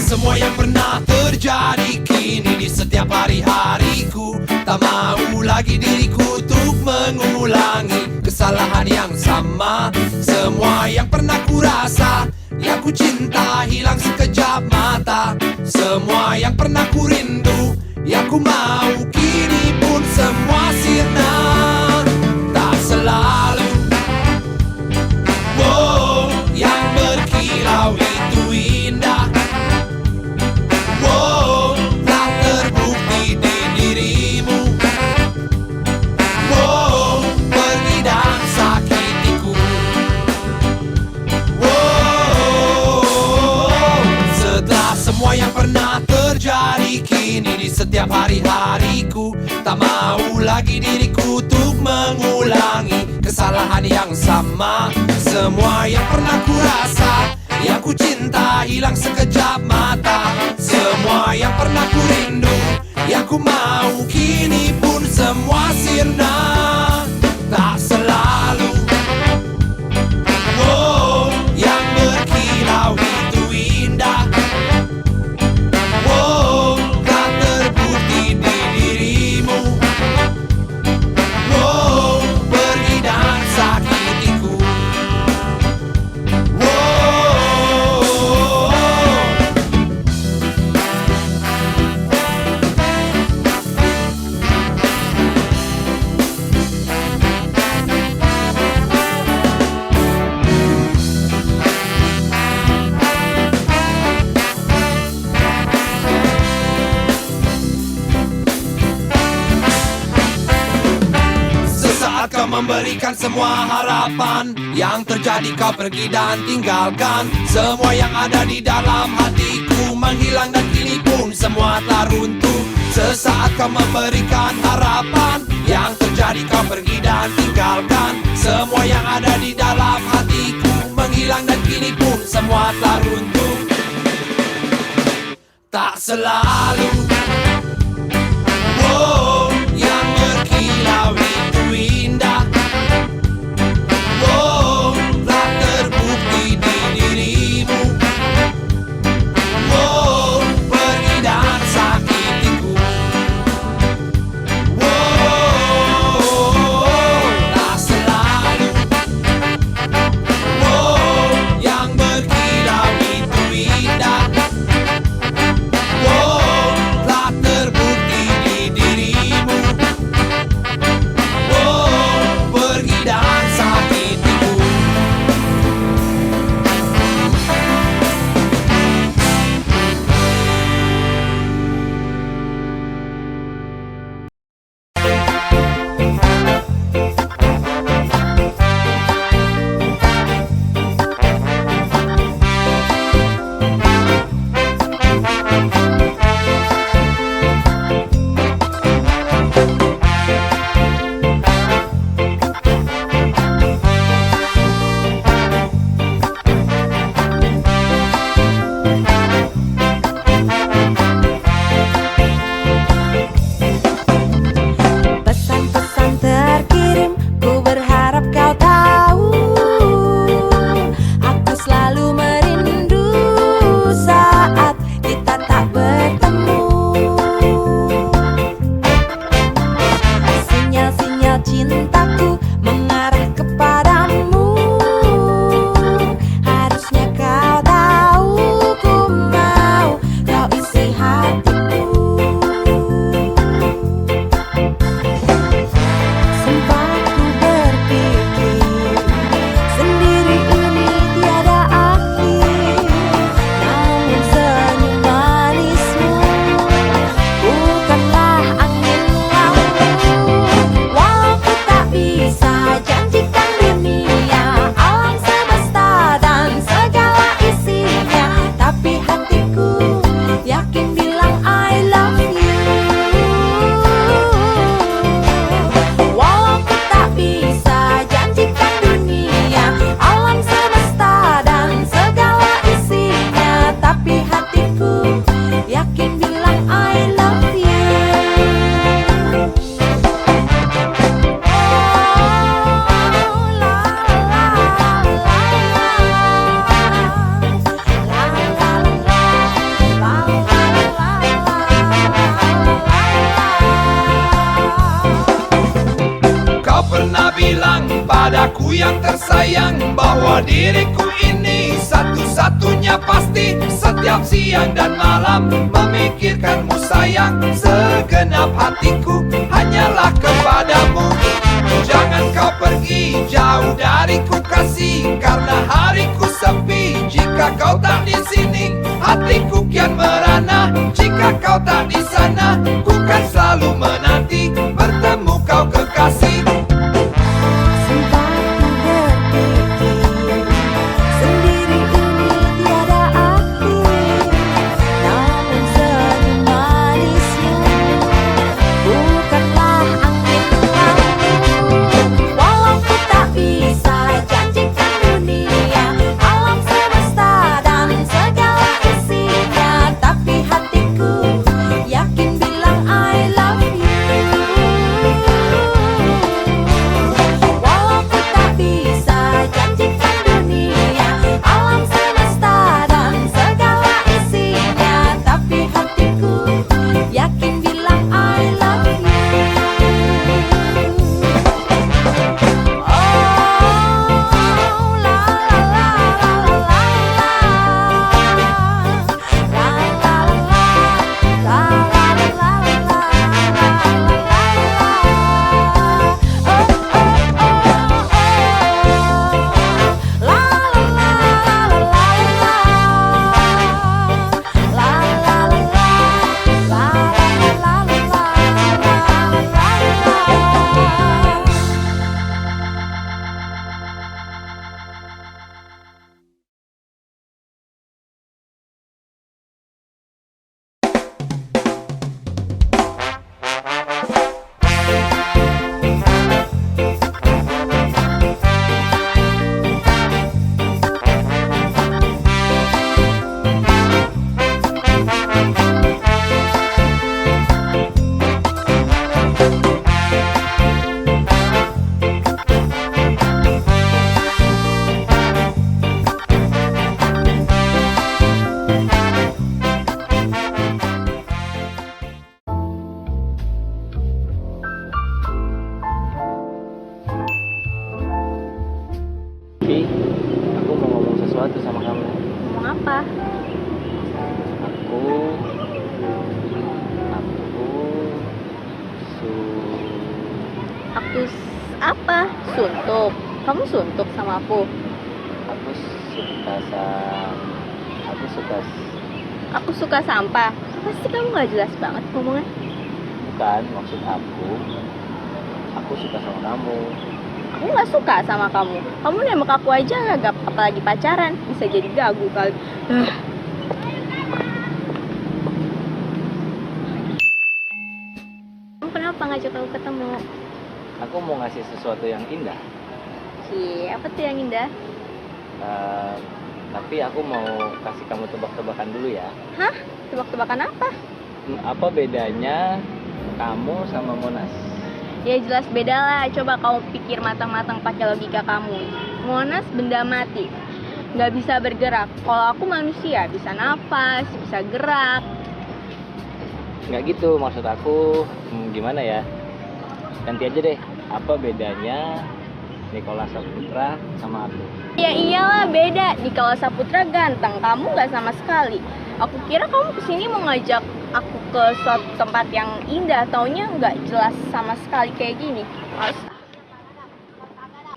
semua yang pernah terjadi kini di setiap hari-hariku. Tak mau lagi diriku untuk mengulangi kesalahan yang sama. Semua yang pernah ku rasa, yang ku cinta hilang sekejap mata. Semua yang pernah ku rindu, yang ku mau kini pun semua sirna. Tak selalu yang berkilau itu indah. Tak terbukti di dirimu. Pergi dan sakitiku. Setelah semua yang pernah terjadi kini di setiap hari-hariku. Tak mau lagi diriku untuk mengulangi kesalahan yang sama. Semua yang pernah ku rasa, yang ku cinta hilang sekejap mata. Semua yang pernah ku rindu, yang ku mau kini pun semua sirna. Tak selalu yang berkilau itu indah. Tak terbukti di dirimu. Pergi dan sakitiku. Sesaat kau memberikan semua harapan, yang terjadi kau pergi dan tinggalkan. Semua yang ada di dalam hatiku menghilang dan kini pun semua telah runtuh. Sesaat kau memberikan harapan, yang terjadi kau pergi dan tinggalkan. Semua yang ada di dalam hatiku menghilang dan kini pun semua telah runtuh. Tak selalu yang berkilau itu indah. Tak terbukti di dirimu. Pergi dan sakitiku. Tak selalu yang berkilau itu indah. kepadaku yang tersayang, bahwa diriku ini satu-satunya pasti. Setiap siang dan malam memikirkanmu sayang, segenap hatiku hanyalah kepadamu. Jangan kau pergi jauh dariku kasih, karena hariku sepi jika kau tak di sini. Hatiku kian merana jika kau tak di sana. Ku kan selalu menanti bertemu kau kekasih. Sempat berpikir sendiri ini tiada akhir, namun senyum manismu bukanlah angin lalu. Walau ku tak bisa janjikan dunia, alam semesta dan segala isinya, tapi hatiku yakin bilang I love you. Walau ku tak bisa janjikan dunia, alam semesta dan segala isinya, tapi hatiku yakin bilang I love you. Oh, la la la la la Ki, aku mau ngomong sesuatu sama kamu. Ngomong apa? Aku su Aku apa? Suntuk. Kamu suntuk sama aku. aku suka sama Aku suka sampah. Pasti kamu gak jelas banget ngomongnya. bukan maksud aku suka sama kamu. Aku gak suka sama kamu. Kamu nembak aku aja gak, apalagi pacaran. Bisa jadi gagu kali. Kamu kenapa ngajak aku ketemu? Aku mau ngasih sesuatu yang indah. Apa tuh yang indah? Tapi aku mau kasih kamu tebak-tebakan dulu ya. Hah? Tebak-tebakan apa? Apa bedanya kamu sama Monas? Ya jelas beda lah. Coba kamu pikir matang-matang pakai logika kamu. Monas benda mati, nggak bisa bergerak. Kalau aku manusia, bisa nafas, bisa gerak. Nggak gitu maksud aku. Gimana ya? Ganti aja deh. Apa bedanya Nicholas Saputra sama aku? Ya iyalah beda. Nicholas Saputra ganteng, kamu nggak sama sekali. Aku kira kamu kesini mau ngajak aku ke suatu tempat yang indah, taunya nggak jelas sama sekali kayak gini.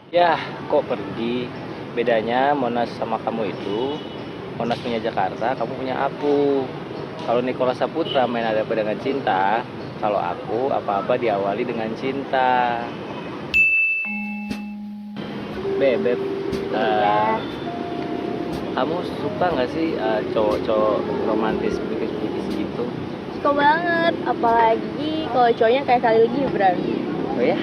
Ya, kok pergi? Bedanya Monas sama kamu itu, Monas punya Jakarta, kamu punya aku. Kalau Nicholas Saputra main ada apa dengan cinta, kalau aku apa-apa diawali dengan cinta. Beb, kamu suka nggak sih cowok-cowok romantis pikis-pikis gitu? Suka banget, apalagi kalau cowoknya kayak Khalil Gibran. Oh ya?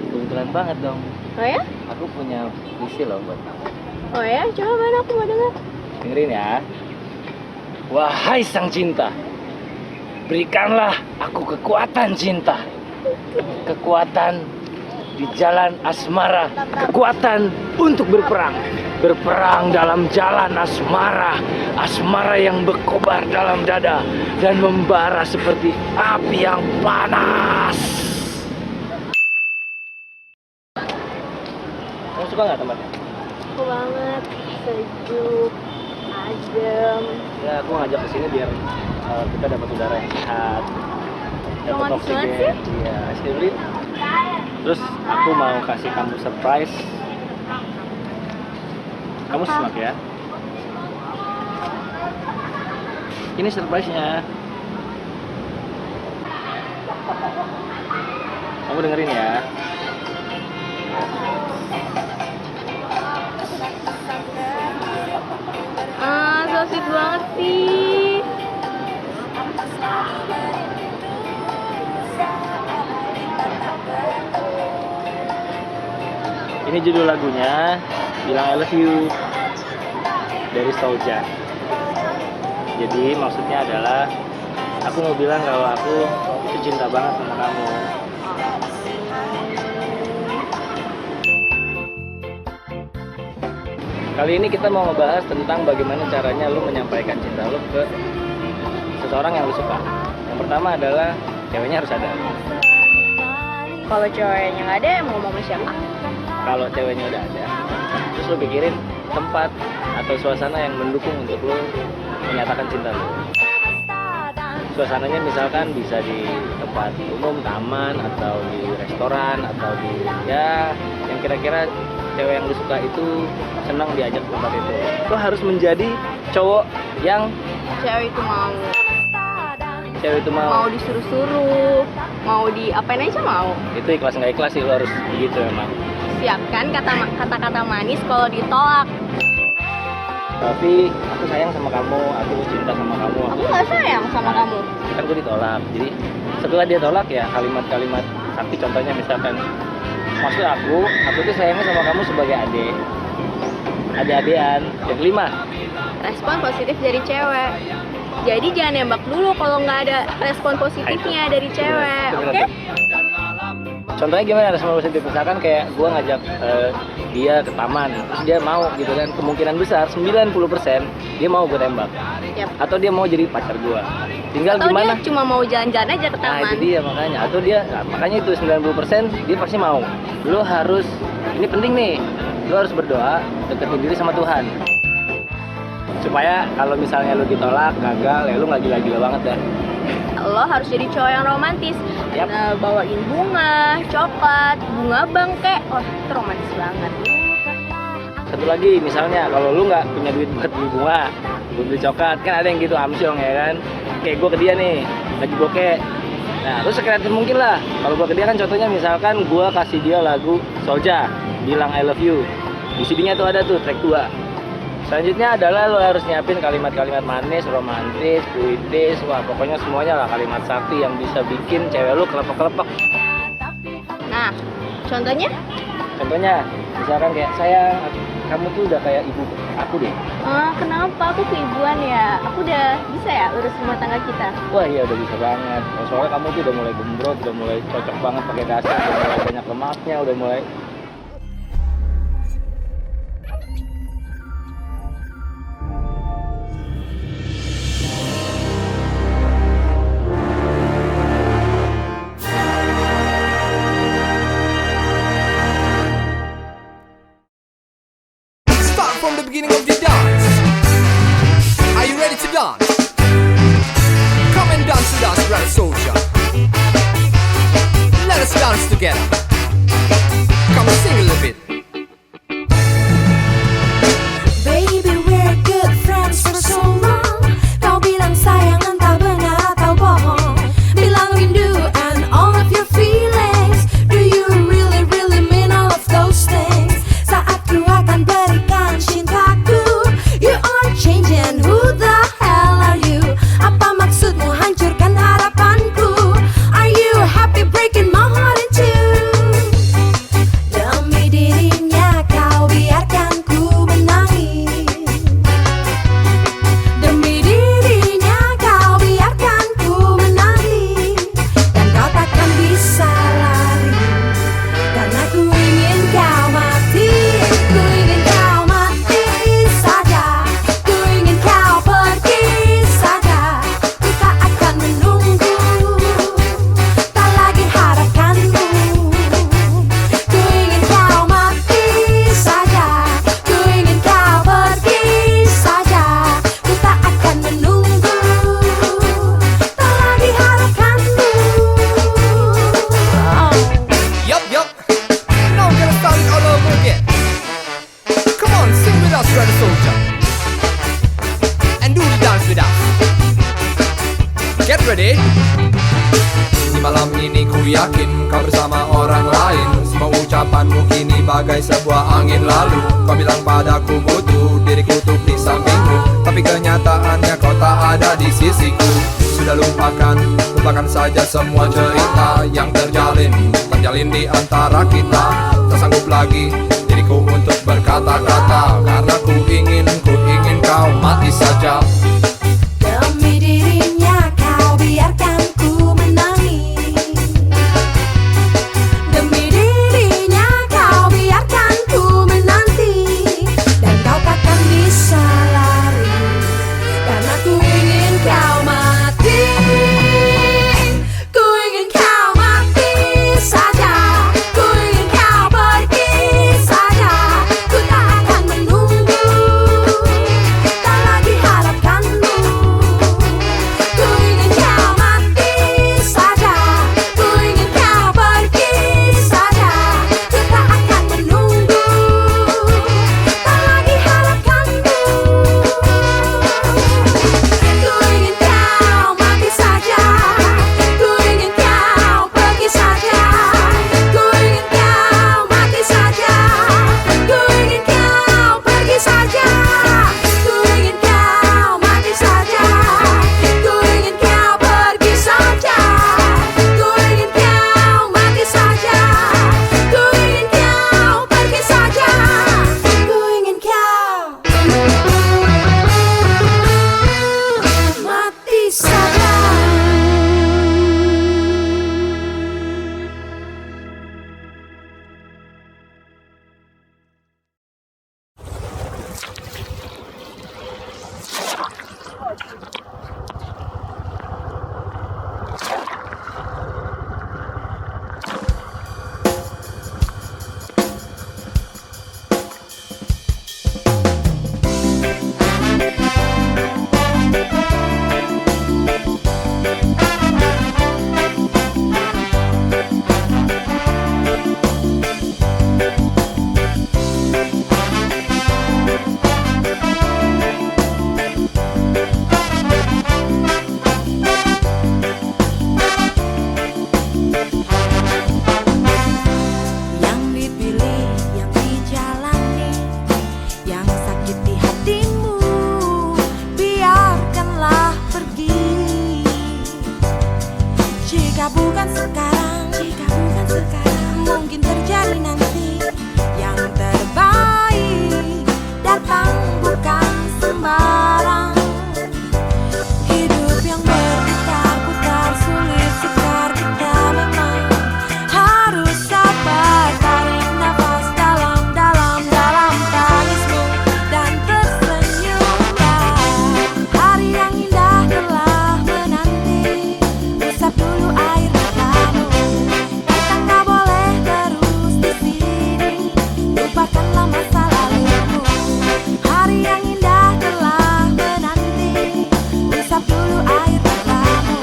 Kebetulan banget dong. Oh ya? Aku punya puisi loh buat kamu. Oh ya? Coba mana aku mau dengar. Dengerin ya. Wahai sang cinta, berikanlah aku kekuatan cinta. Kekuatan di jalan asmara. Kekuatan untuk berperang. Berperang dalam jalan asmara. Asmara yang berkobar dalam dada dan membara seperti api yang panas. suka nggak tempatnya? Suka banget, sejuk, adem. Ya aku ngajak ke sini biar kita dapat udara yang sehat, dapat Romantis banget oksigen. Iya, Ashley. Terus aku mau kasih kamu surprise. Kamu simak ya. Ini surprise-nya. Kamu dengerin ya. So sweet banget sih. Ini judul lagunya Bilang I Love You dari Soulja. Jadi maksudnya adalah aku mau bilang kalau aku tuh cinta banget sama kamu. Kali ini kita mau ngebahas tentang bagaimana caranya lu menyampaikan cinta lu ke seseorang yang lu suka. Yang pertama adalah ceweknya harus ada. Kalau ceweknya nggak ada, mau ngomong sama siapa? Kalau ceweknya udah ada, terus lu pikirin tempat atau suasana yang mendukung untuk lu menyatakan cinta lu. Suasananya misalkan bisa di tempat umum, taman, atau di restoran, atau di ya yang kira-kira cewek yang lu suka itu senang diajak ke tempat itu. Lu harus menjadi cowok yang Cewek itu mau mau disuruh-suruh, mau diapain aja mau. itu ikhlas nggak ikhlas sih, lu harus begitu memang. Siapkan kata-kata manis kalau ditolak. Tapi aku sayang sama kamu, aku cinta sama kamu. Aku nggak sayang sama kamu. Kan gue ditolak, jadi setelah dia tolak ya kalimat-kalimat sakti, contohnya misalkan maksud aku tuh sayangnya sama kamu sebagai adik-adikan. Yang kelima, Respon positif dari cewek. Jadi jangan nembak dulu kalau nggak ada respon positifnya dari cewek, oke? contohnya gimana respon positif? Misalkan kayak gue ngajak dia ke taman, terus dia mau gitu kan, kemungkinan besar 90% dia mau gue tembak. Yap. Atau dia mau jadi pacar gue. Tinggal Atau gimana? dia cuma mau jalan-jalan aja ke Nah taman. itu dia makanya. Atau dia, nah, makanya itu 90% dia pasti mau. Lo harus, ini penting nih, lo harus berdoa, deketin diri sama Tuhan. Supaya kalau misalnya lo ditolak, gagal, ya lo nggak gila-gila banget dah. Lo harus jadi cowok yang romantis. Yap. Nah, bawain bunga, coklat, bunga bangke. Wah, itu romantis banget. Satu lagi, misalnya kalau lu nggak punya duit buat beli bunga, buat beli coklat, kan ada yang gitu amsyong ya kan. Kayak gue ke dia nih, lagi bokeh. Nah, lu sekreatif mungkin lah. Kalau gue ke dia kan contohnya misalkan gue kasih dia lagu Soulja, Bilang I Love You. Di CD-nya tuh ada tuh track 2. Selanjutnya adalah lo harus nyiapin kalimat-kalimat manis, romantis, puitis, wah pokoknya semuanya lah kalimat sakti yang bisa bikin cewek lu kelepek-kelepek. Nah, contohnya? Contohnya, misalkan kayak sayang, kamu tuh udah kayak ibu aku deh. Kenapa aku keibuan ya? Aku udah bisa ya urus rumah tangga kita. Wah iya udah bisa banget. Soalnya kamu tuh udah mulai gembrot, udah mulai cocok banget pakai dasar, udah mulai banyak lemaknya, udah mulai. Start from the beginning of the dance. Are you ready to dance? Come and dance with us, brother soldier. Let us dance together. Come and sing a little bit. Baby, we're good friends for so long. Kau bilang sayang entah benar atau bohong. Bilang rindu and all of your feelings. Do you really, really mean all of those things? Saat ku akan berikan cintaku, you are changing. Who the hell are you? Apa maksudmu hancurkan harapanku? Are you happy breaking my heart in two? Ready? Di malam ini ku yakin kau bersama orang lain. Semua ucapanmu kini bagai sebuah angin lalu. Kau bilang padaku butuh diriku tuh di sampingmu, tapi kenyataannya kau tak ada di sisiku. Sudah lupakan saja semua cerita yang terjalin di antara kita. Tak sanggup lagi diriku untuk berkata-kata, karena ku ingin kau mati saja. Demi dirinya kau biarkan ku menangis. Demi dirinya kau biarkan ku menanti. Dan kau takkan bisa lari, karena ku ingin kau mati. Ku ingin kau mati saja. Ku ingin kau pergi saja. Ku tak akan menunggu, tak lagi harapkanmu. Ku ingin kau mati saja. Ku ingin kau pergi saja. Ku tak akan menunggu, tak lagi harapkanmu. Ku ingin kau mati saja. Ku ingin kau pergi saja. Ku ingin kau mati saja. Ku ingin kau pergi saja. Ku ingin kau mati saja. Ku ingin kau pergi saja. Ku ingin kau mati saja. Ku ingin kau pergi saja. Ku ingin kau mati saja. Yang dipilih, yang dijalani, yang sakit di hatimu, biarkanlah pergi. Jika bukan sekarang, mungkin terjadi nanti. Yang terbaik datang bukan sembarang. Hidup yang berputar-putar sulit sukar, kita memang harus sabar. Tarik nafas dalam-dalam tangismu dan tersenyumlah. Hari yang indah telah menanti. Usap dulu air matamu. Kita nggak boleh terus di sini. Lupakanlah masa lalumu. Hari yang indah telah menanti. Usap dulu air matamu.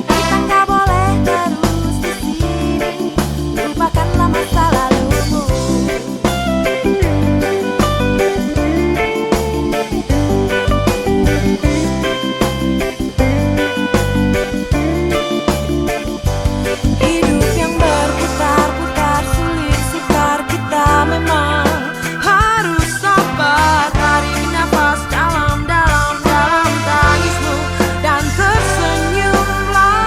Kita nggak boleh terus di sini. Lupakanlah masa lalumu. Hidup yang berputar-putar sulit sukar, kita memang harus sabar. Tarik nafas dalam-dalam tangismu dan tersenyumlah.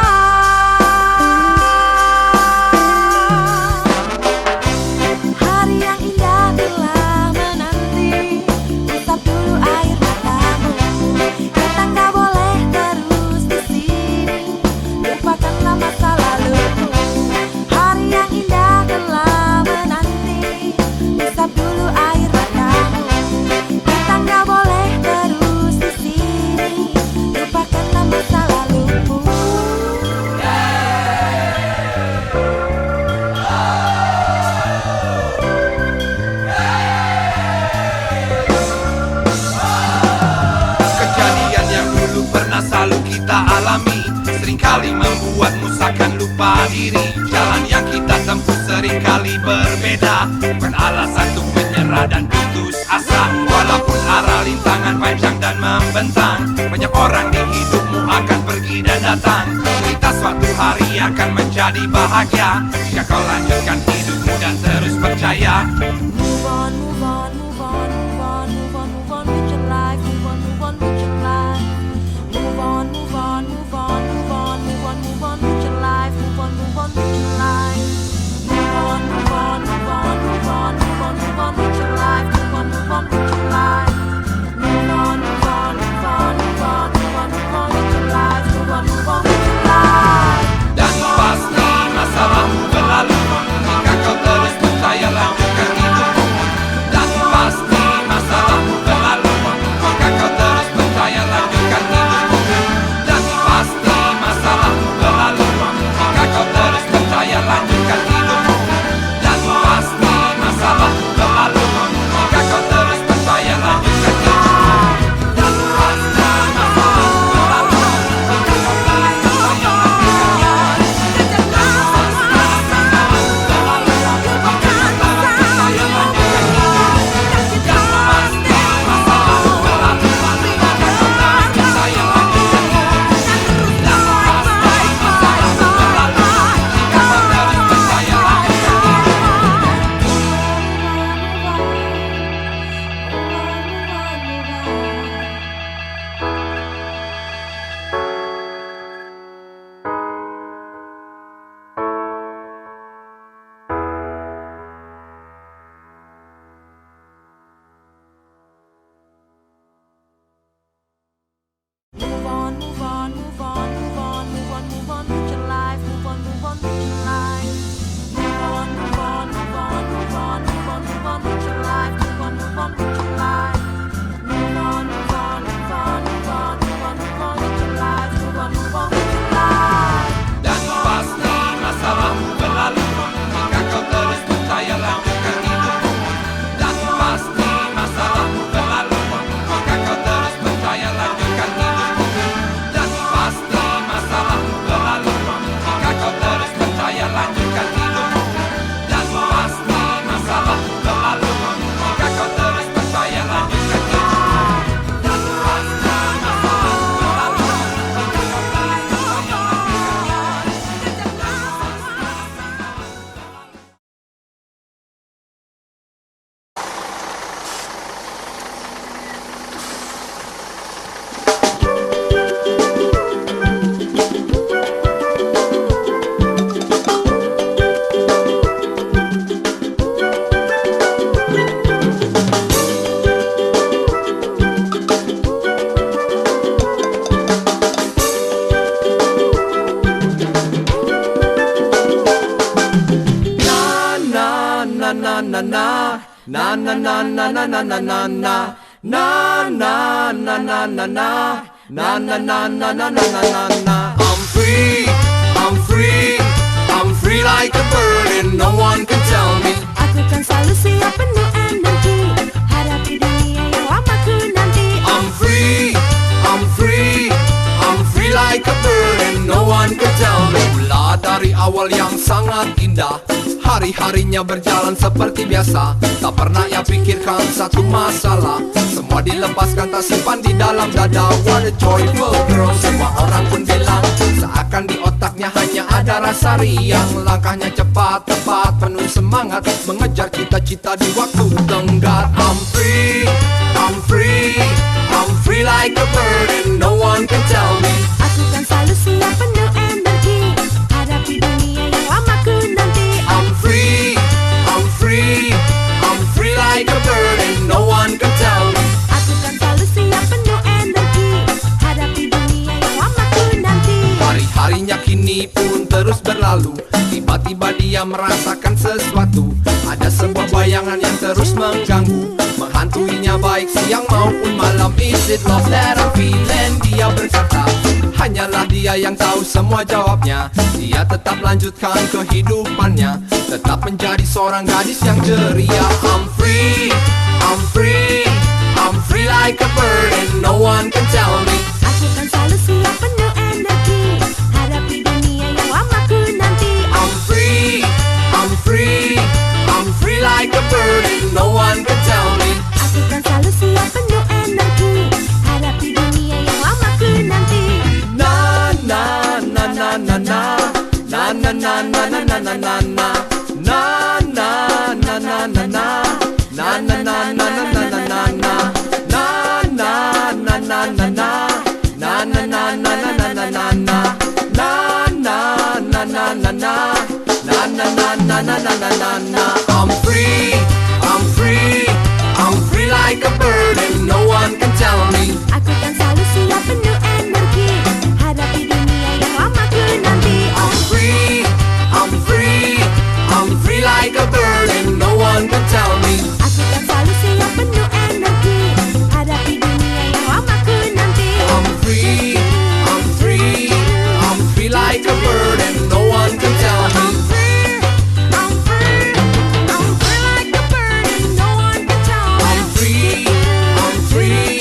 Hari yang indah telah menanti. Usap dulu air matamu. Kita nggak boleh terus di sini. Lupakanlah masa lalumu. Hari yang indah telah menanti. Usap dulu air matamu. Kita nggak boleh terus di sini. Lupakanlah masa lalumu. Kejadian yang dulu pernah selalu kita alami seringkali membuatmu seakan lupa diri. Jalan yang kita seringkali berbeda, bukan alasan untuk menyerah dan putus asa. Walau Apapun arah lintangan panjang dan membentang, banyak orang di hidupmu akan pergi dan datang. Kita suatu hari akan menjadi bahagia jika kau lanjutkan hidupmu dan terus percaya. Move on, move on, move on, move on, move on, move on with your life. Move on, move on with your life. Move on, move on, move on, move on, move on, move on with your life. Move on, move on with your life. Move on, move on, move on, move on, move on, move on with your life. Move on, move on with your life. Move on, move on, move on, move on, move on, move on with your life. Move on, move on with your life. Dan pasti masalahmu berlalu jika kau terus percaya lanjutkan hidupmu. Dan pasti masalahmu berlalu jika kau terus percaya lanjutkan hidupmu. Dan pasti masalahmu berlalu jika kau terus percaya lanjutkan hidupmu. Dan pasti masalahmu berlalu jika kau terus percaya lanjutkan hidupmu. Dan pasti masalahmu berlalu jika kau terus percaya lanjutkan hidupmu. Move on, move on, move on, move on, move on, move on with your life. Move on, move on with your life. Move on, move on, move on, move on, move on, move on with your life. Move on, move on with your life. Move on, move on, move on, move on, move on, move on with your life. Move on, move on with your life. Dan pasti masalahmu berlalu jika kau terus percaya lanjutkan hidupmu. Dan pasti masalahmu berlalu jika kau terus percaya lanjutkan hidupmu. Dan pasti masalahmu berlalu jika kau terus percaya lanjutkan hidupmu. Dan pasti masalahmu berlalu jika kau terus percaya lanjutkan hidupmu. Dan pasti masalahmu berlalu jika kau terus percaya lanjutkan hidupmu. I'm free, I'm free, I'm free like a bird and no one can tell me. Aku kan selalu siap penuh energi hadapi dunia yang lama ku nanti. I'm free, I'm free, I'm free like a bird and no one can tell me. Mula dari awal yang sangat indah, hari-harinya berjalan seperti biasa. Tak pernah ia pikirkan satu masalah, semua dilepaskan tak simpan di dalam dada. What a joyful girl, semua orang pun bilang seakan di otaknya hanya ada rasa riang. Langkahnya cepat, tepat, penuh semangat mengejar cita-cita di waktu tenggat. I'm free, I'm free, I'm free like a bird and no one can tell me. Aku kan selalu siap penuh energi hadapi dunia yang lama ku nanti. I'm free, I'm free, I'm free like a bird and no one can tell me. Aku kan selalu siap penuh energi hadapi dunia yang lama ku nanti. Hari-harinya kini pun terus berlalu, tiba-tiba dia merasakan sesuatu. Ada sebuah bayangan yang terus mengganggu, menghantuinya baik siang maupun malam. Is it love that I'm feeling? Dia berkata, hanyalah dia yang tahu semua jawabnya. Dia tetap lanjutkan kehidupannya, tetap menjadi seorang gadis yang ceria. I'm free, I'm free, I'm free like a bird and no one can tell me. Aku kan selalu siap penuh energi hadapi dunia yang lama ku nanti. I'm free, I'm free, I'm free like a bird and no one can tell me. Aku kan selalu siap I'm free, I'm free, I'm free like a bird and no one can tell me. Aku kan selalu siap penuh energi hadapi dunia yang lama ku nanti. I'm free, I'm free, I'm free like a bird and no one can tell me. Aku kan selalu siap penuh energi hadapi dunia yang lama ku nanti. I'm free, I'm free, I'm free like a bird and no one can tell me. I'm free, I'm free, I'm free like a bird and no one can tell me. I'm free, I'm free,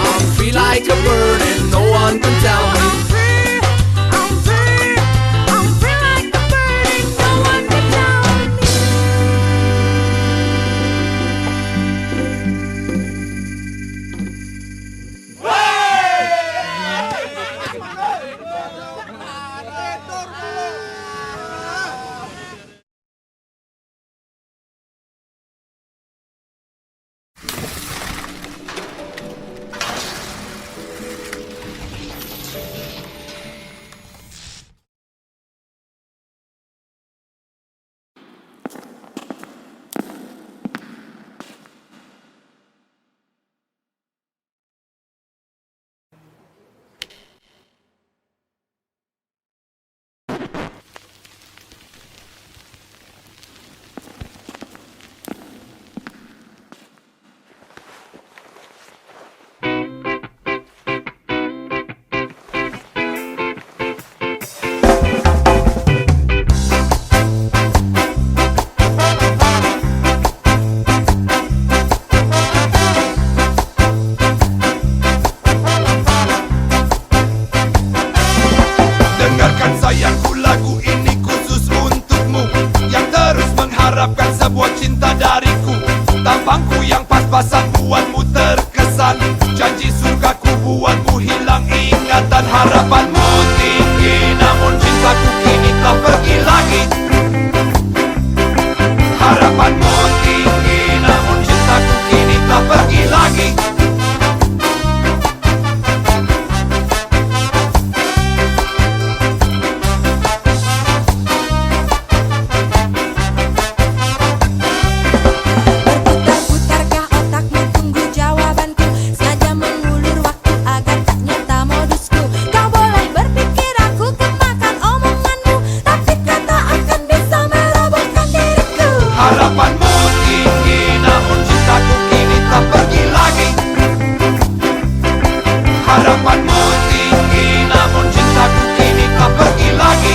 I'm free like a bird and no one can tell me. I'm free, I'm free, I'm free like a bird and no one can tell me. Dengarkan sayangku, lagu ini khusus untukmu yang terus mengharapkan sebuah cinta dariku. Tampangku yang pas-pasan buatmu terkesan, janji surgaku buatmu hilang ingatan. Harapanmu tinggi namun cintaku kini telah pergi lagi. Harapanmu tinggi namun cintaku kini telah pergi lagi. Berputar-putarkah otakmu tunggu jawabanku, sengaja mengulur waktu agar tak nyata modusku. Kau boleh berpikir aku kemakan omonganmu, tapi kau tak akan bisa merobohkan diriku. Harapanmu tinggi namun cintaku kini telah pergi lagi. Harapanmu tinggi namun cintaku kini telah pergi lagi.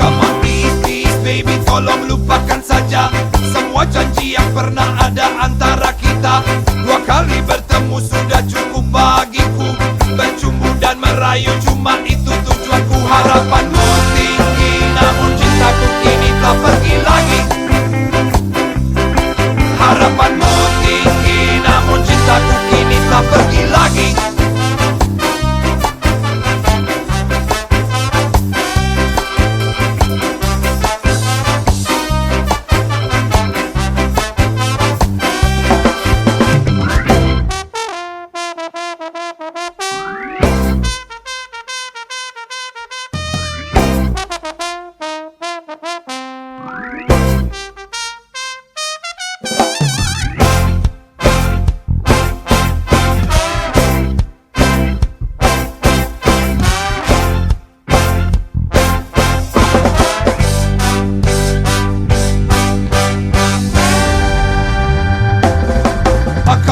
Come on please, please baby, tolong lupakan saja semua janji yang pernah ada antara kita. Dua kali bertemu sudah cukup bagiku, bercumbu dan merayu cuma itu tujuanku. Harapanmu tinggi namun cintaku kini telah pergi lagi. Harapanmu tinggi namun cintaku kini telah pergi lagi.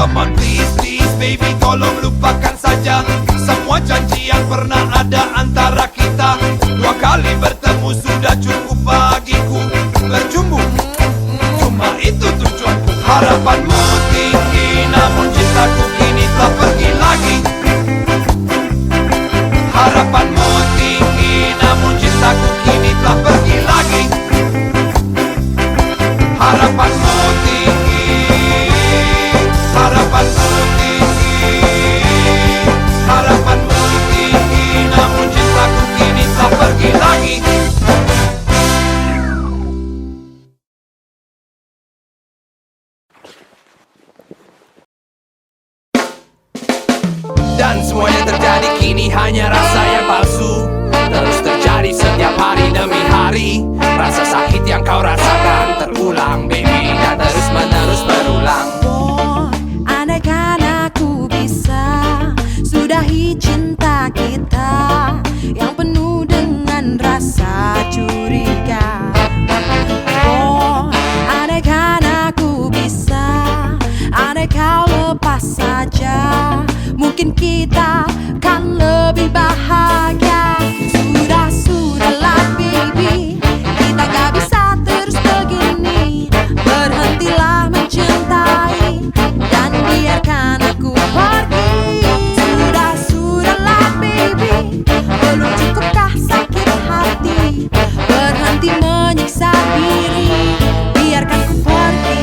Come on please, please baby, tolong lupakan saja semua janji yang pernah ada antara kita. Dua kali bertemu sudah cukup bagiku, bercumbu cuma itu tujuanku. Harapanmu tinggi namun cintaku kini telah pergi lagi. Harapanmu tinggi namun cintaku kini telah pergi lagi. Harapanmu tinggi rasa curiga. Oh, andaikan aku bisa, andai kau lepas saja, mungkin kita kan lebih bahagia. Sudahlah baby, kita gak bisa terus begini. Berhentilah mencintai dan biarkan aku pergi. Sudahlah baby, belum cukupkah sakit hati? Berhenti menyiksa diri, biarkan ku pergi.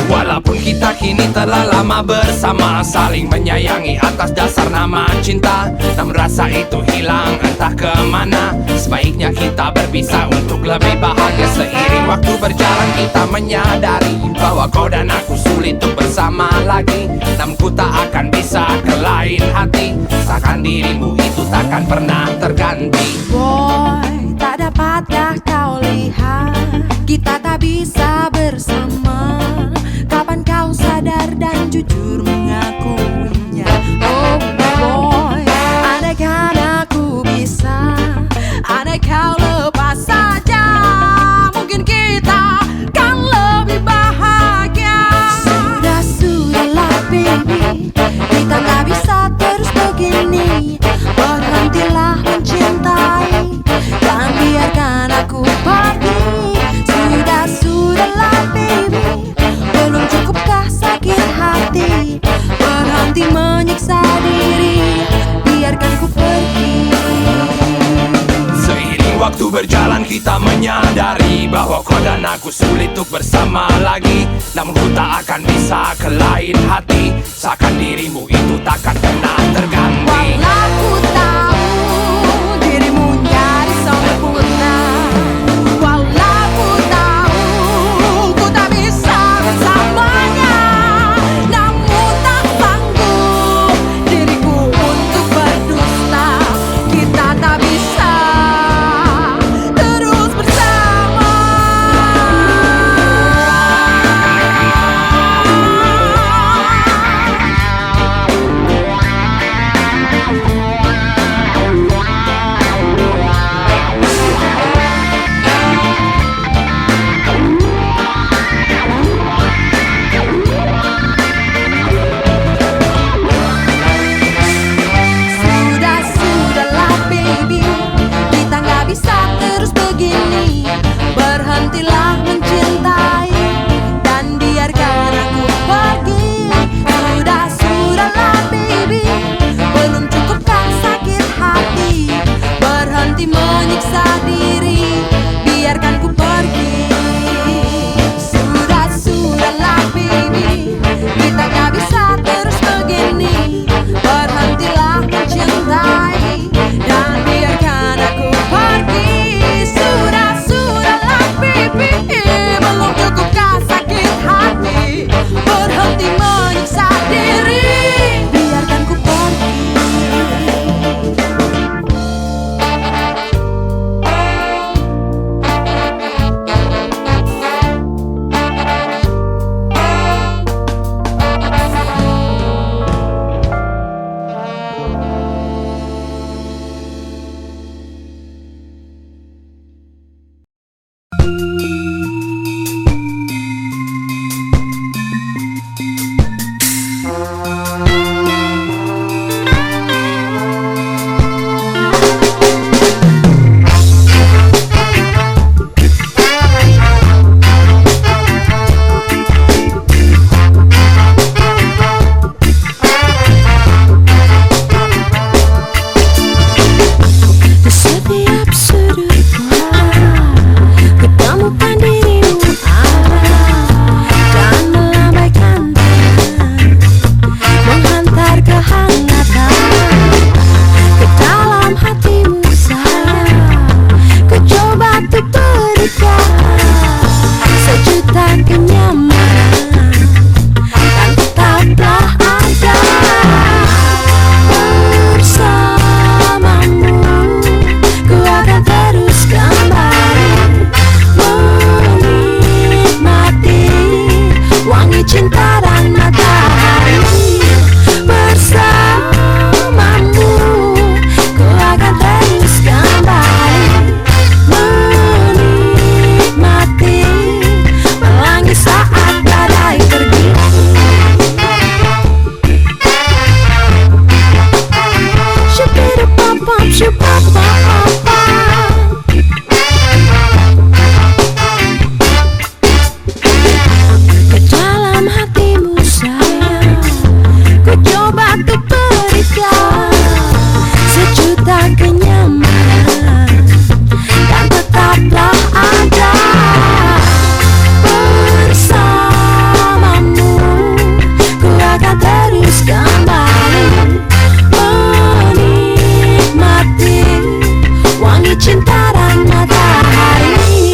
Walaupun kita kini telah lama bersama, saling menyayangi atas dasar nama cinta, namun rasa itu hilang entah kemana. Sebaiknya kita berpisah untuk lebih bahagia. Seiring waktu berjalan kita menyadari bahwa kau dan aku sulit untuk bersama lagi. Namun ku tak akan bisa ke lain hati, seakan dirimu itu takkan pernah terganti. Boy, tak dapatkah kau lihat kita tak bisa bersama? Kapan kau sadar dan jujur mengakuinya? Oh boy, andaikan aku bisa, andai kau lepas saja, mungkin kita kan lebih bahagia. Sudahlah baby, kita tak bisa terus begini. Berhentilah mencintai dan biarkan aku pergi. Sudahlah baby, belum cukupkah sakit hati? Berhenti menyiksa diri, biarkan ku pergi. Seiring waktu berjalan kita menyadari bahwa kau dan aku sulit untuk bersama lagi. Namun ku tak akan bisa ke lain hati, seakan dirimu itu takkan pernah terganti. Walau ku tahu dirimu nyaris sempurna, walau ku tahu ku tak bisa bersamanya, namun tak sanggup diriku untuk berdusta. Kita tak bisa terus bersama. Sudahlah baby, kita gak bisa terus begini. Berhentilah mencintai dan biarkan aku pergi. Sudahlah baby, belum cukupkah sakit hati? Berhenti menyiksa diri, biarkan ku pergi. Sudahlah baby, kita gak bisa terus begini. Berhentilah mencintai dan biarkan aku pergi. Sudahlah baby, belum cukupkah sakit hati? Berhenti menyiksa diri, biarkan ku pergi. wangi cinta dan matahari.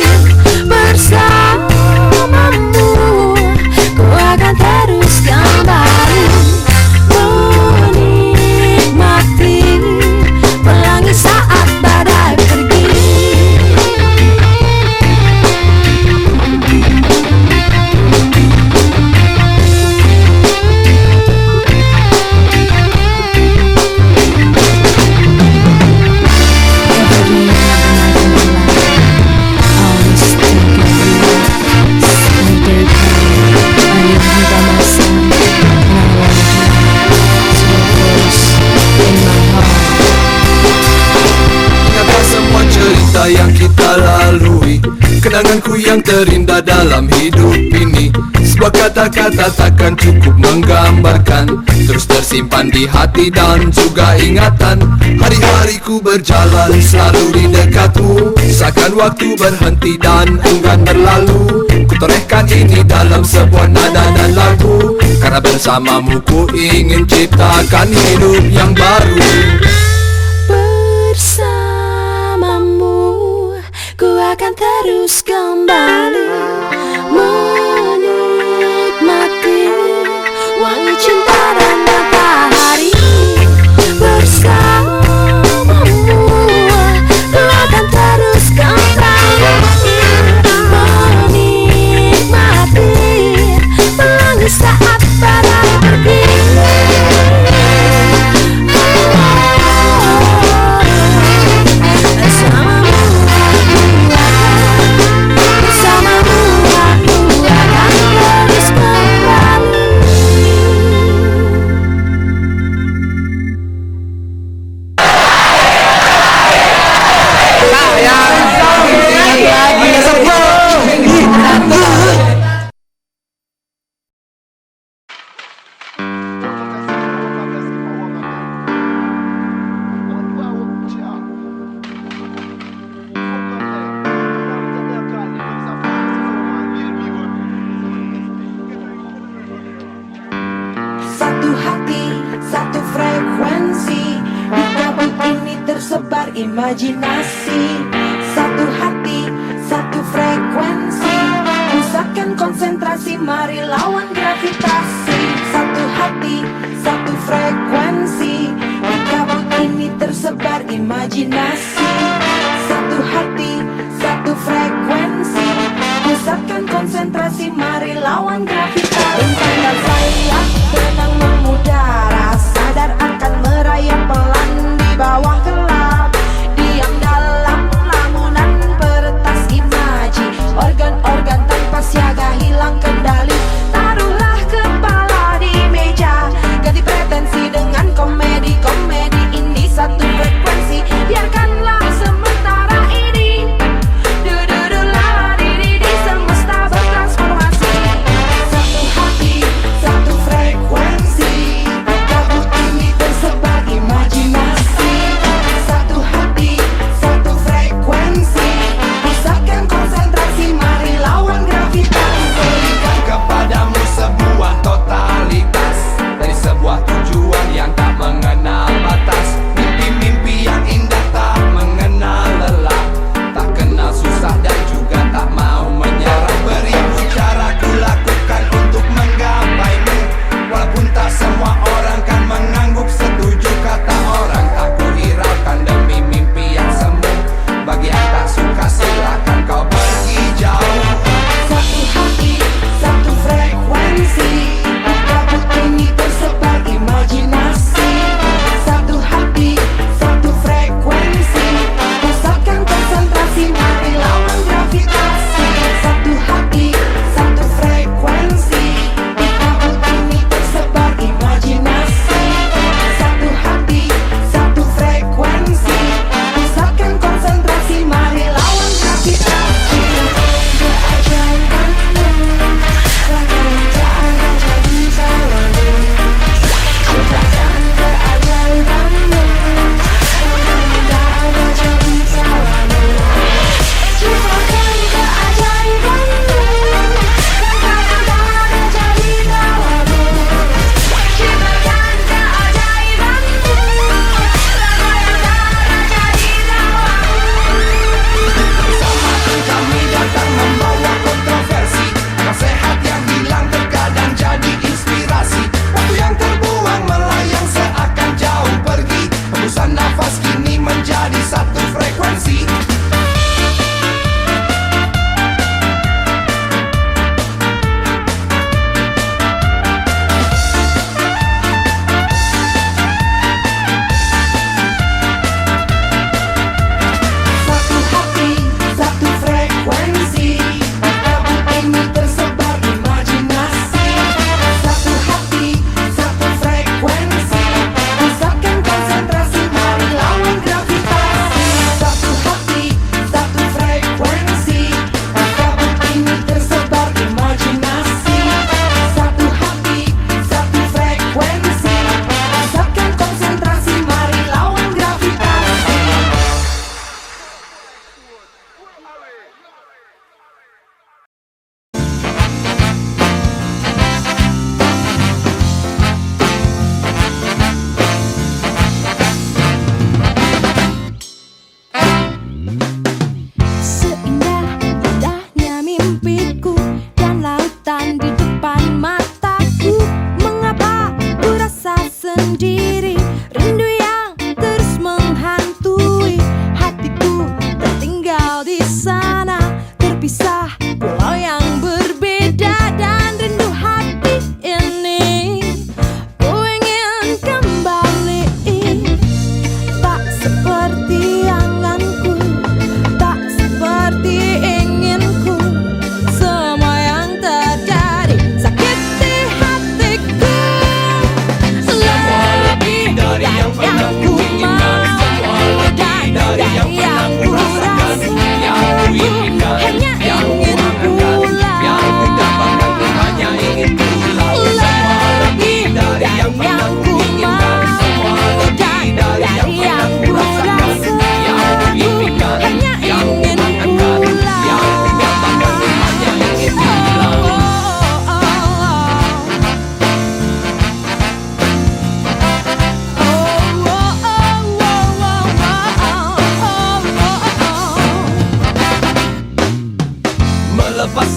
Bersamamu ku akan terus kembali menikmati pelangi saat badai pergi. Ingatlah semua cerita yang kita lalui, kenanganku yang terindah dalam hidup ini. Sebuah kata-kata takkan cukup menggambarkan, terus tersimpan di hati dan juga ingatan. Hari-hariku berjalan selalu di dekatmu, seakan waktu berhenti dan enggan berlalu. Ku torehkan ini dalam sebuah nada dan lagu, karena bersamamu ku ingin ciptakan hidup yang baru. Bersamamu ku akan terus kembali menikmati wangi cinta dan matahari. Bersamamu ku akan terus kembali menikmati pelangi saat badai pergi. Satu hati, satu frekuensi, di kabut ini tersebar imajinasi. Satu hati, satu frekuensi, pusatkan konsentrasi, mari lawan gravitasi. Satu hati, satu frekuensi, di kabut ini tersebar imajinasi. Satu hati, satu frekuensi, pusatkan konsentrasi, mari lawan gravitasi. Bentang dan sayap tenang mengudara, sadar akan merayap pelan di bawah gelap. Diam dalam lamunan peretas imaji, organ-organ tanpa siaga hilang kendali. Taruhlah kepala di meja, ganti pretensi dengan komedi-komedi ini satu frekuensi. Biarkanlah semua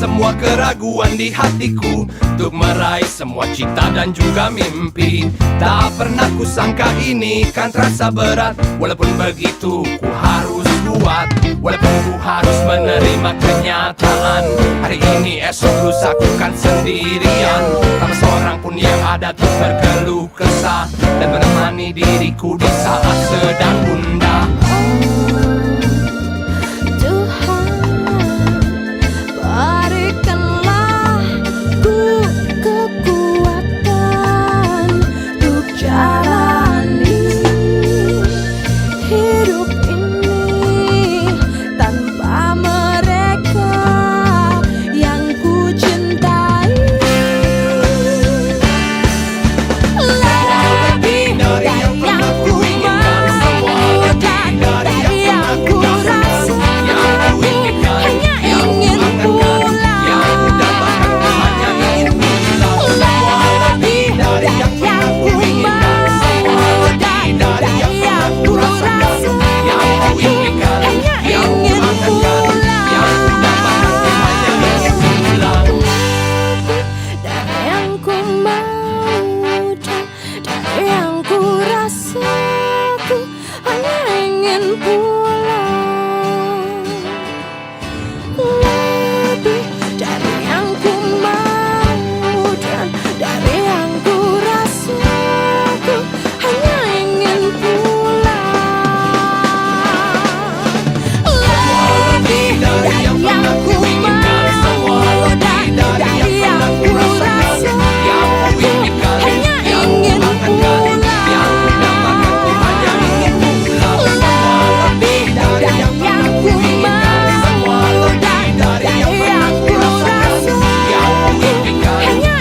semua keraguan di hatiku, untuk meraih semua cita dan juga mimpi. Tak pernah kusangka ini kan terasa berat. Walaupun begitu ku harus kuat, walaupun ku harus menerima kenyataan. Hari ini esok lusa ku kan sendirian, tanpa seorang pun yang ada untuk berkeluh kesah dan menemani diriku di saat sedang gundah. Berikanlah ku kekuatan untuk jalani hidup ini tanpa mereka yang ku cintai. Lebih dari yang ku mau dan dari yang ku rasa, aku hanya ingin pulang. Lebih dari yang ku mau dan dari yang ku rasa, aku hanya ingin pulang. Dari yang ku mau dan dari yang ku rasa, aku hanya ingin pulang. Lebih dari yang ku mau dan dari yang ku rasa, aku hanya ingin pulang. Lebih dari yang ku mau dan dari yang ku rasa, aku hanya ingin pulang. Lebih dari yang ku mau dan dari yang ku rasa, aku hanya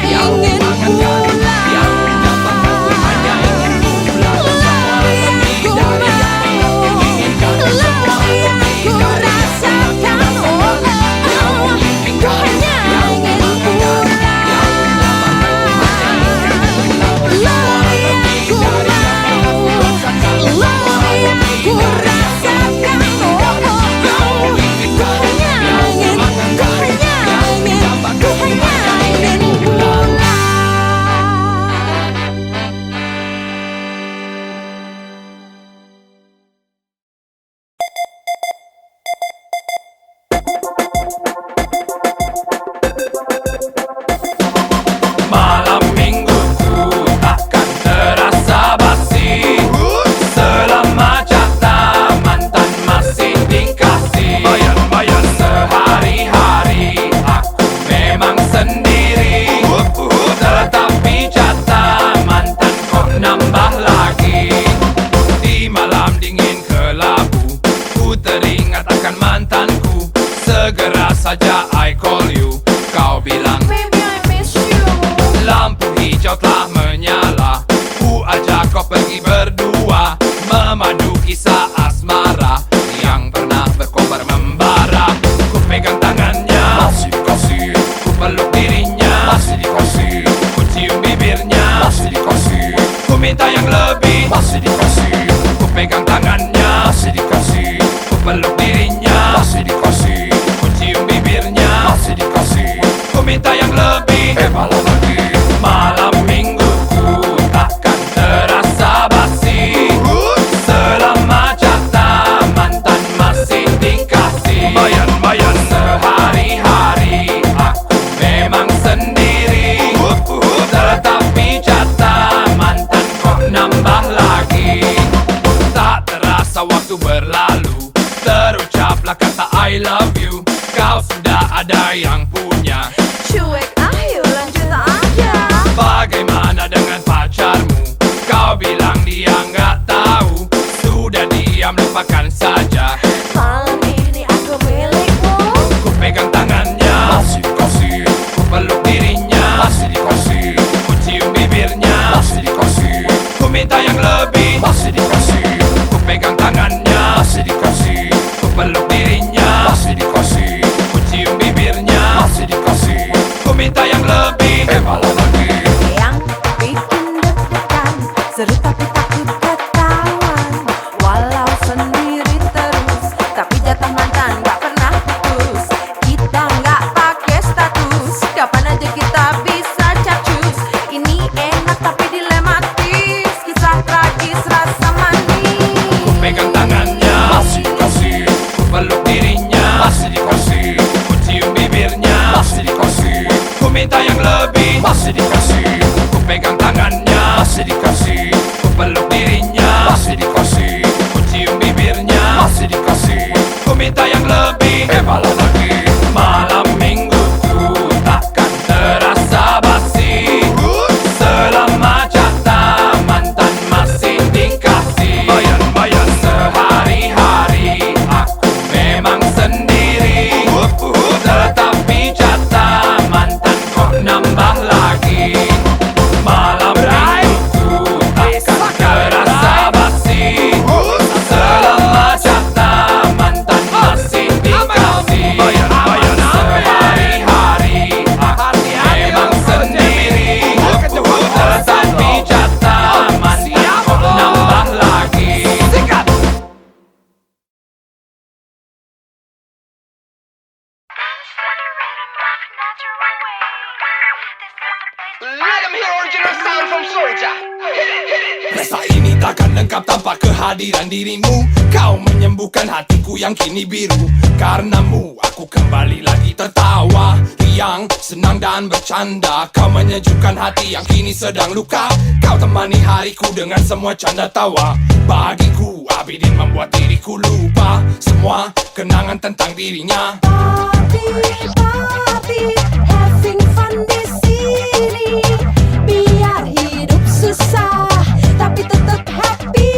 ingin pulang. Malam mingguku takkan terasa basi selama jatah mantan masih dikasih. Sehari-hari aku memang sendiri, tetapi jatah mantan kok nambah lagi. Di malam dingin kelabu ku teringat akan mantanku. Segera saja I call you, kau bilang Baby, I miss you. lampu hijau telah menyala. Ku ajak kau pergi berdua, memadu kisah asmara yang pernah berkobar membara. Ku pegang tangannya, masih dikasih. Ku peluk dirinya, masih dikasih. Ku cium bibirnya, masih dikasih. Ku minta yang lebih, masih dikasih. Ku pegang tangannya, masih dikasih. Ku peluk dirinya, masih dikasih. Ku cium bibirnya, masih dikasih. Ku minta yang lebih, malah lagi. Malam mingguku takkan terasa basi selama jatah mantan masih dikasih. Sehari-hari aku memang sendiri, tetapi jatah mantan kok nambah lagi. Tak terasa waktu berlalu, terucaplah kata I love you. Kau sudah ada yang punya. Cuek, ayo lanjut aja. Bagaimana dengan pacarmu? Kau bilang dia nggak tahu. Sudah diam, lupakan saja. Malam ini aku milikmu. Ku pegang tangannya, masih dikasih. Ku peluk dirinya, masih dikasih. Ku cium bibirnya, masih dikasih. Ku minta yang lebih, masih dikasih. Ku pegang tangannya, masih dikasih. Ku peluk dirinya, masih dikasih. Ku cium bibirnya, masih dikasih. Ku minta yang lebih, malah lagi. Yang bikin deg-degan, seru tapi takut ketahuan. Walau sendiri terus masih dikasih. Ku pegang tangannya, masih dikasih. Ku peluk dirinya, masih dikasih. Ku cium bibirnya, masih dikasih. Ku minta yang lebih, malah lagi. Malam mingguku takkan terasa basi selama jatah mantan masih dikasih. Bayan sehari-hari aku memang sendiri, tetapi jatah mantan kok nambah lagi. Malam mingguku takkan terasa basi selama jatah mantan masih dikasih. Sehari-hari aku memang sendiri, tetapi jatah mantan kok nambah lagi. Pesta ini takkan lengkap tanpa kehadiran dirimu. Kau menyembuhkan hatiku yang kini biru. Karenamu aku kembali lagi tertawa, riang, senang dan bercanda. Kau menyejukkan hati yang kini sedang luka. Kau temani hariku dengan semua canda tawa. Bagiku Abidin membuat diriku lupa semua kenangan tentang dirinya. Papi, having fun di sini. Biar hidup susah, tapi tetap happy.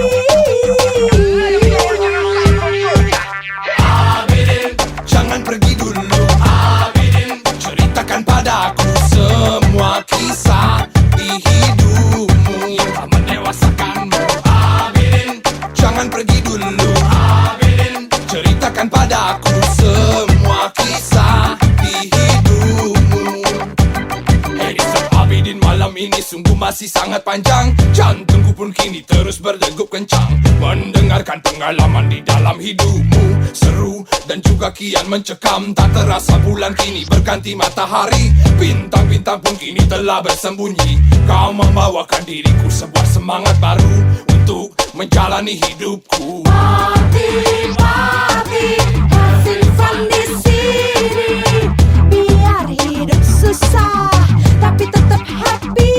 Abidin, jangan pergi dulu. Abidin, ceritakan padaku semua kisah di hidupmu yang tak mendewasakanmu. Abidin, jangan pergi dulu. Abidin, ceritakan padaku semua kisah di hidupmu. Hey, Abidin, malam ini sungguh masih sangat panjang. Jantungku pun kini terus berdegup kencang mendengarkan pengalaman di dalam hidupmu. Seru dan juga kian mencekam. Tak terasa bulan kini berganti matahari. Bintang-bintang pun kini telah bersembunyi. Kau membawakan diriku sebuah semangat baru untuk menjalani hidupku. Papi, having fun di sini. Biar hidup susah, tapi tetap happy.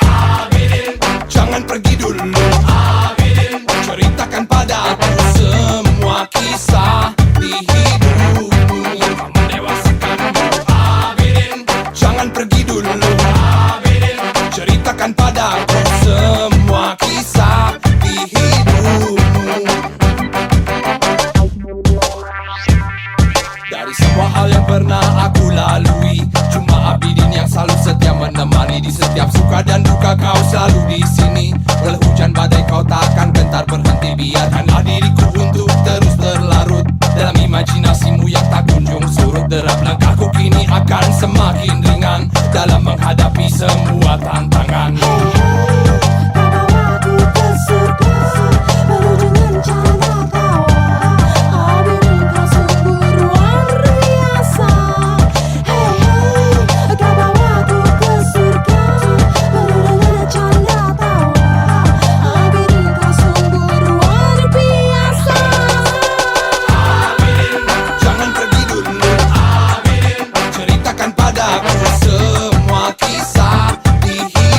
Abidin, jangan pergi dulu. Abidin, ceritakan padaku semua kisah di hidupmu yang tak mendewasakanmu. Abidin, jangan pergi dulu. Abidin, ceritakan padaku semua kisah di hidupmu. Dari semua hal yang pernah aku lalui, cuma Abidin yang selalu setia menemani. Di setiap suka dan duka kau selalu di sini. Walau hujan badai kau takkan gentar berhenti. Biarkanlah diriku untuk terus terlarut dalam imajinasimu yang tak kunjung surut. Derap langkahku kini akan semakin ringan dalam menghadapi semua tantangan. Kau bawa aku ke surga, penuh dengan canda tawa. Abidin kau sungguh luar biasa. Kau bawa aku ke surga, penuh dengan canda tawa. Abidin kau sungguh luar biasa. Abidin, jangan pergi dulu. Abidin, ceritakan padaku semua kisah di hidupmu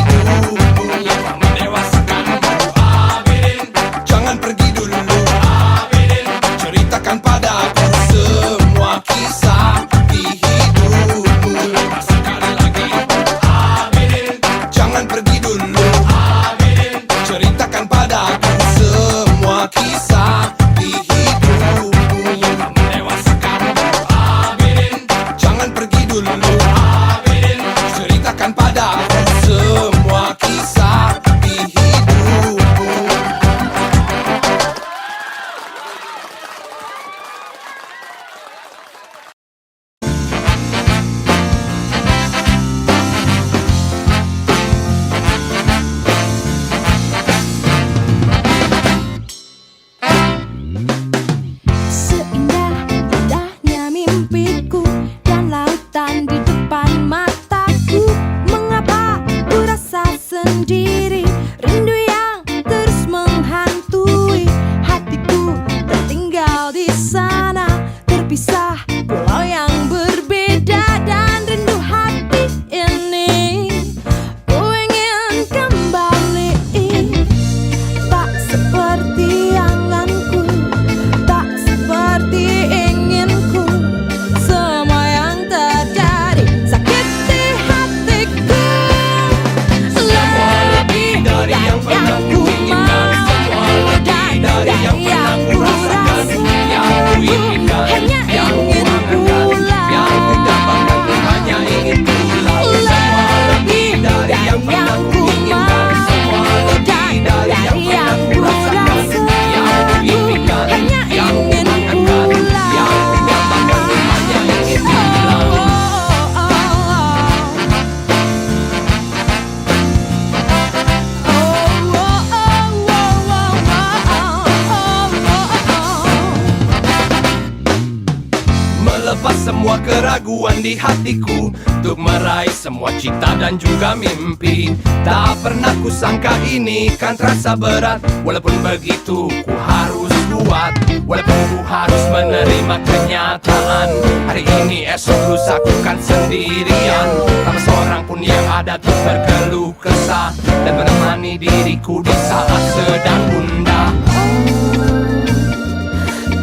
melepas semua keraguan di hatiku untuk meraih semua cita dan juga mimpi. Tak pernah kusangka ini kan terasa berat. Walaupun begitu ku harus kuat, walaupun ku harus menerima kenyataan. Hari ini esok lusa ku kan sendirian, tanpa seorang pun yang ada untuk berkeluh kesah dan menemani diriku di saat sedang gundah.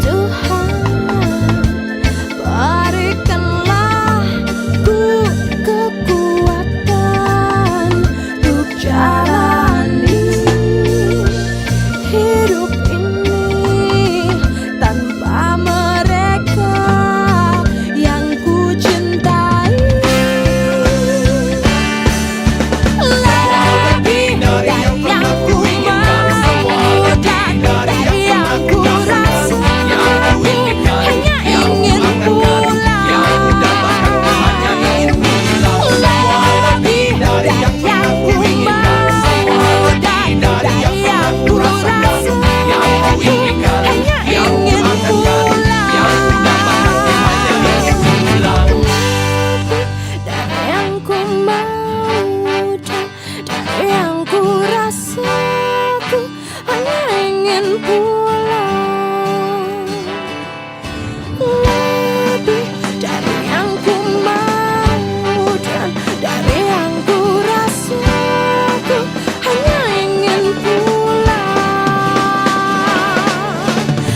Tuhan, berikanlah ku kekuatan untuk jalani hidup ini tanpa mereka yang ku cintai. Lebih dari yang ku mau dan dari yang ku rasa, hanya ingin pulang. Lebih dari yang ku mau dan dari yang ku rasa, hanya ingin pulang. Dari yang ku mau dan dari yang ku rasa, ku hanya ingin pulang. Lebih dari yang ku mau dan dari yang ku rasa, ku hanya ingin pulang.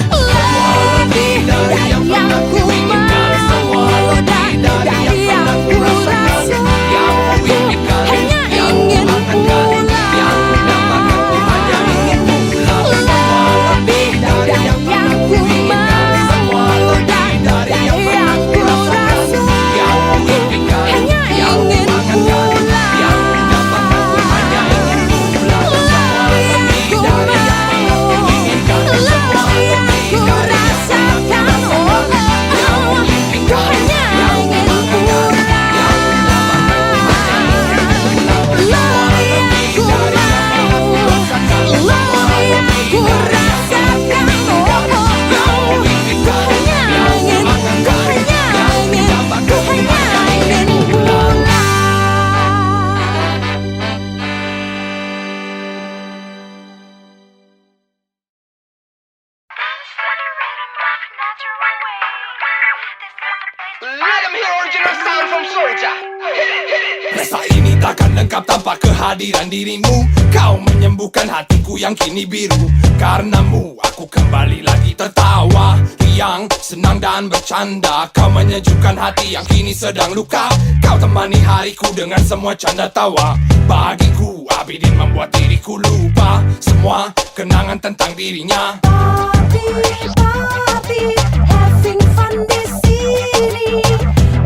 Lebih dari yang ku mau dan dari yang ku rasa, ku hanya ingin pulang. Lebih dari yang ku mau dan dari yang ku rasa, hanya ingin pulang. Rasa ini takkan lengkap tanpa kehadiran dirimu. Kau menyembuhkan hatiku yang kini biru. Karenamu aku kembali lagi tertawa, riang, senang dan bercanda. Kau menyejukkan hati yang kini sedang luka. Kau temani hariku dengan semua canda tawa. Bagiku Abidin membuat diriku lupa semua kenangan tentang dirinya. Papi, having fun di sini.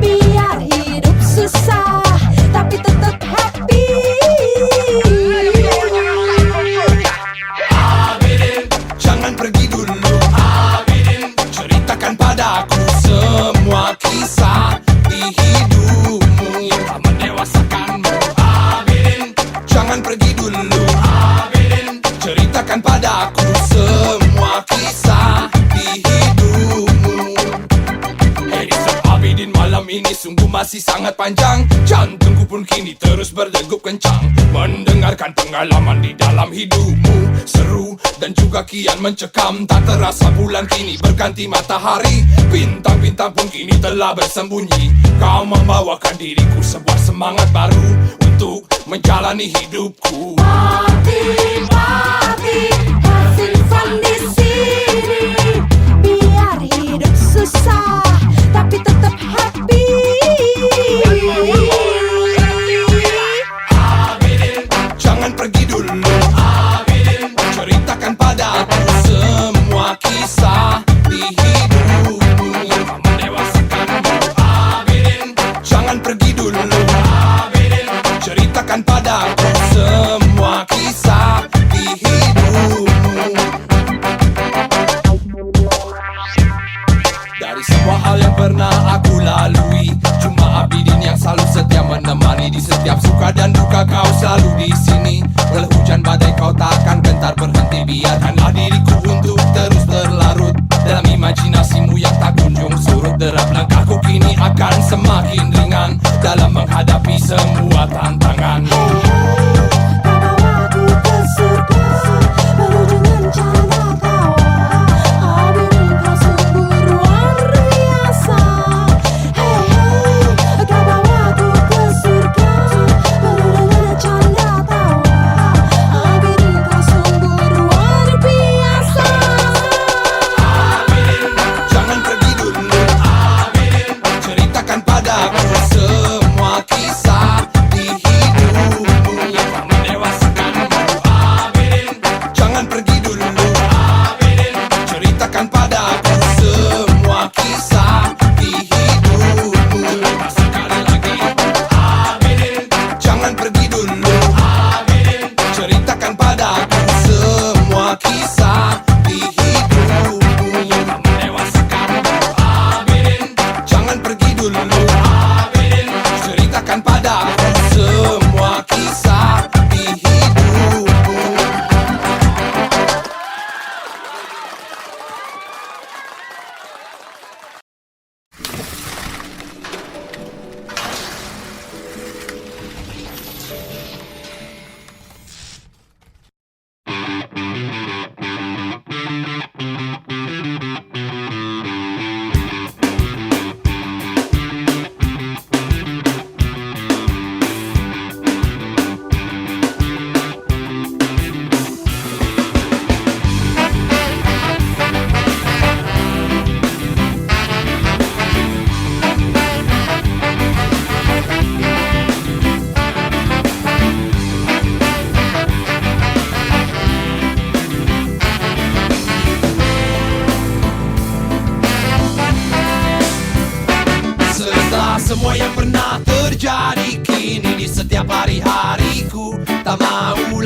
Biar hidup susah, tapi tetap happy. Abidin, jangan pergi dulu. Abidin, ceritakan padaku semua kisah di hidupmu yang tak mendewasakanmu. Abidin, jangan pergi dulu. Abidin, ceritakan padaku semua kisah di hidupmu. Edison Abidin, malam ini sungguh masih sangat panjang. Jantungku pun kini terus berdegup kencang mendengarkan pengalaman di dalam hidupmu. Seru dan juga kian mencekam. Tak terasa bulan kini berganti matahari. Bintang-bintang pun kini telah bersembunyi. Kau membawakan diriku sebuah semangat baru untuk menjalani hidupku. Papi, having fun di sini. Biar hidup susah, tapi tetap happy. Abidin, jangan pergi dulu. Abidin, ceritakan padaku semua kisah di hidupmu yang tak mendewasakanmu. Abidin, jangan pergi dulu. Abidin, ceritakan padaku semua kisah di hidupmu. Dari semua hal yang pernah aku lalui, cuma Abidin yang selalu setia menemani di setiap suka dan duka. Kau selalu di sini. Walau hujan badai kau takkan gentar berhenti. Biarkanlah diriku untuk terus berlarut dalam imajinasimu yang tak kunjung surut. Derap langkahku kini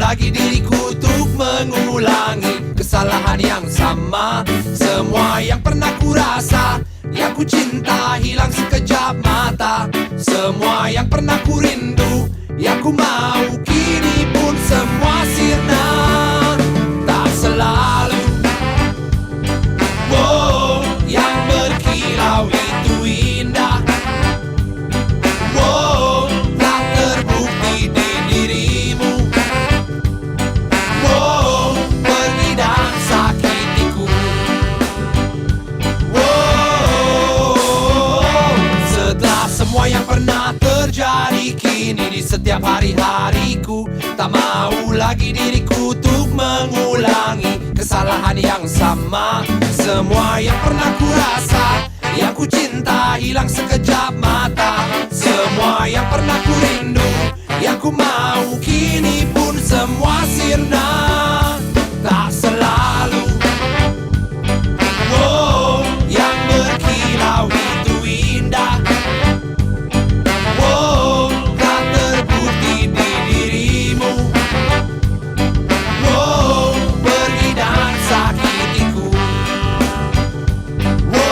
lagi diriku untuk mengulangi kesalahan yang sama. Semua yang pernah ku rasa, yang ku cinta hilang sekejap mata. Semua yang pernah ku rindu, yang ku mau kini pun semua sirna. Tak selalu wow, yang berkilau itu indah. Wow, tak terbukti di dirimu. Wow, pergi dan sakitiku. Wow, setelah semua yang pernah terjadi, kini di setiap hari-hariku tak mau lagi diriku untuk mengulangi kesalahan yang sama. Semua yang pernah ku rasa, yang ku cinta hilang sekejap mata. Semua yang pernah ku rindu, yang ku mau kini pun semua sirna. Tak selalu wow, yang berkilau itu indah. Wow, tak terbukti di dirimu. Wow, pergi dan sakitiku. Wow,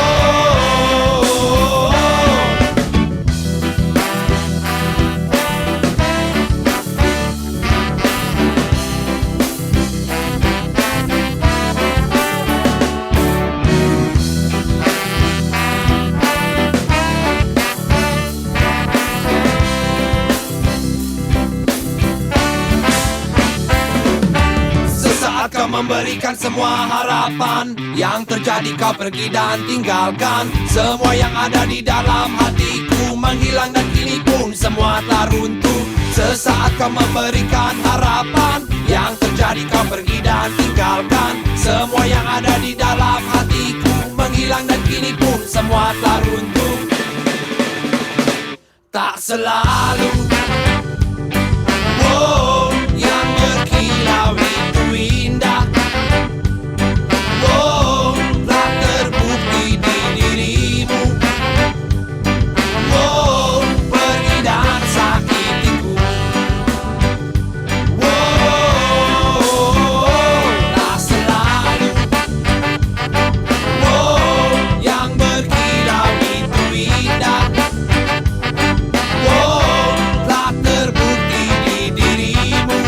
sesaat kau memberikan semua harapan, yang terjadi kau pergi dan tinggalkan. Semua yang ada di dalam hatiku menghilang dan kini pun semua telah runtuh. Sesaat kau memberikan harapan, yang terjadi kau pergi dan tinggalkan. Semua yang ada di dalam hatiku menghilang dan kini pun semua telah runtuh. Tak selalu wow, yang berkilau itu indah. Wow, tak terbukti di dirimu. Wow, pergi dan sakitiku. Wow, tak selalu wow, yang berkilau itu indah. Wow, tak terbukti di dirimu.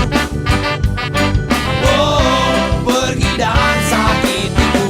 Wow, pergi dan sakitiku.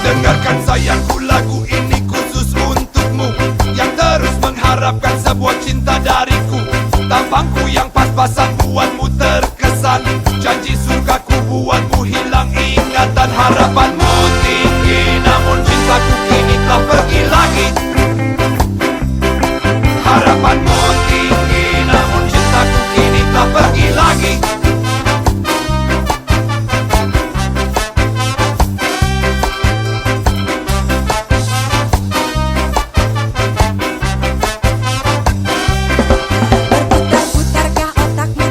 Dengarkan sayangku, lagu ini khusus untukmu, yang terus mengharapkan sebuah cinta dariku. Tampangku yang pas-pasan buatmu terkesan, janji surgaku buatmu hilang ingatan. Harapanmu tinggi namun cintaku kini telah pergi lagi. Harapanmu tinggi namun cintaku kini telah pergi lagi. Berputar-putarkah otakmu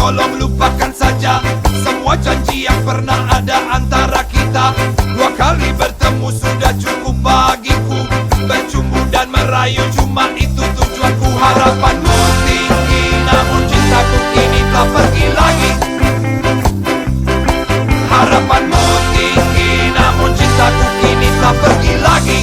tolong lupakan saja semua janji yang pernah ada antara kita. 2 kali bertemu sudah cukup bagiku. Bercumbu dan merayu cuma itu tujuanku. Harapanmu tinggi namun cintaku kini telah pergi lagi. Harapanmu tinggi namun cintaku kini telah pergi lagi.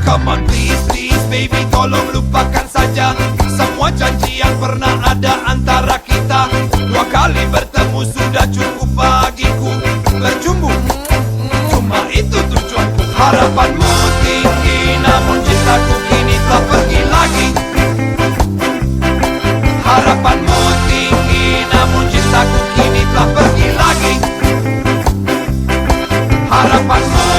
Come on please, please baby, tolong lupakan saja semua janji yang pernah ada antara kita. 2 kali bertemu sudah cukup bagiku. Bercumbu, cuma itu tujuanku. Harapanmu tinggi namun cintaku kini telah pergi lagi. Harapanmu tinggi namun cintaku kini telah pergi lagi. Harapanmu